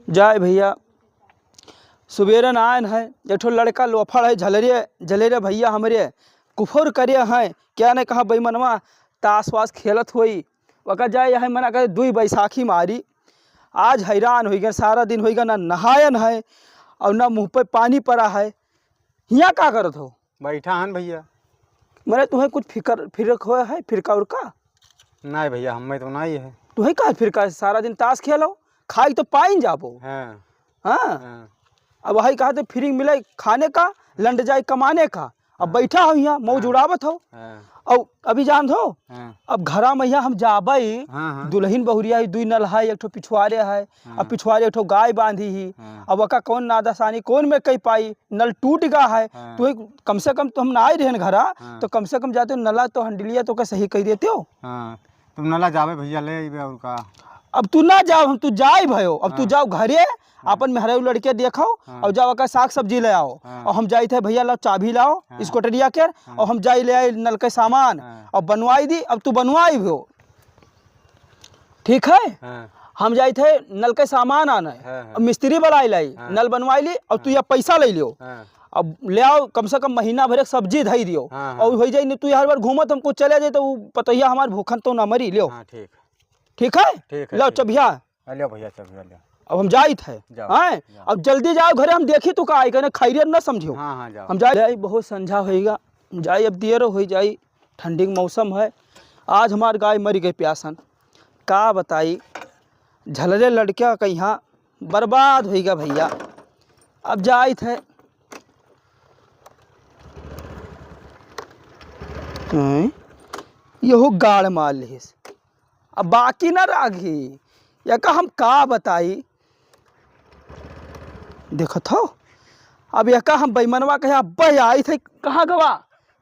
जाए भैया सुबेरन आयन है एक ठो लड़का लोफड़ है झलेरे भैया हमरे कुफर करे हैं क्या ने कहा बेईमनवा ताश वास खेलत होई वका जाए है मना करे 2 बैसाखी मारी। आज हैरान हो गया, सारा दिन हो गया ना नहायन है और ना मुँह पे पानी पड़ा है। यहाँ का करत हो? बैठा हन भैया। मैंने तुम्हें कुछ फिर हो है फिरका उरका? नहीं भैया हमें तो नहीं है। तुम्हें कहा फिरका? सारा दिन ताश खेलो खाई तो पाइन जाबो। हाँ हाँ अब वही कहा तो फ्री मिले खाने का लंड जाए कमाने का। अब बैठा हो यहाँ मौज उड़ावत हो। और अभी जान दो अब घरा में यहाँ हम जाबई दुल्हन बहुरिया 2 नल है, एक ठो पिछुआरे है। अब पिछुआरे एक ठो गाय बांधी ही। अब वका कौन नादासानी कौन में कही पाई नल टूट गया है। तो कम से कम तो हम ना आए रहे घरा तो कम से कम जाते नला तो हंडलिया तो का सही कह देते हो। तुम नला जावे भैया ले और का। अब तू ना जाओ हम तू जाए भयो। अब तू जाओ घरे अपन मेहरारू लड़के देखो और जाओ का साग सब्जी ले आओ। और हम जाए थे भैया लो चाबी लाओ स्कूटरिया के और हम जाए ले आए नल के सामान और बनवाई दी। अब तू बनवाई भी हो ठीक है। हम जाए थे नल के सामान आना है मिस्त्री बुलाई लाई नल बनवाई ली और तू यहाँ पैसा ले लियो। अब ले आओ कम से कम महीना भर सब्जी धई दियो और हो जाए तू हर बार घूमत हमको चले जाए तो पतैया हमारे भूखन तो ना मरी लियो। ठीक है लो चबिया लियो भैया चबिया लियो। अब हम जाए थे हैं अब जल्दी जाओ घरे हम देखी तो का कहने खैरियत ना समझो। हम जाए बहुत संझा होएगा जाए अब देर हो जाए ठंडी का मौसम है। आज हमार गाय मरी गई प्यासन का बताई झलरे लड़का का यहाँ बर्बाद होएगा भैया। अब जाए थे यहो गाड़ मार लिस अब बाकी ना रागी या का हम का बताई देखत हो। अब यह का हम बेईमनवा कहे अब आई थे कहाँ गवा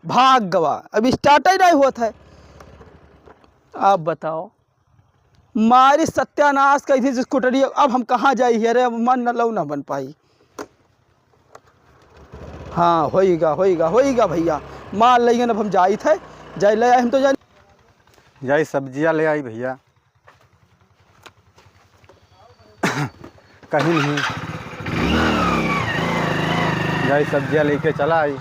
भाग गवा अब स्टार्ट ही नहीं हुआ था। अब बताओ मारी सत्यानाश कही थी स्कूटरी अब हम कहाँ जाई अरे मन न लो ना बन पाई। हाँ होएगा भैया मार लेंगे अब हम जाई थे जाए ले आए हम तो जाए सब्जियाँ ले आई भैया कहीं नहीं जाए सब्जियाँ लेके चला आई।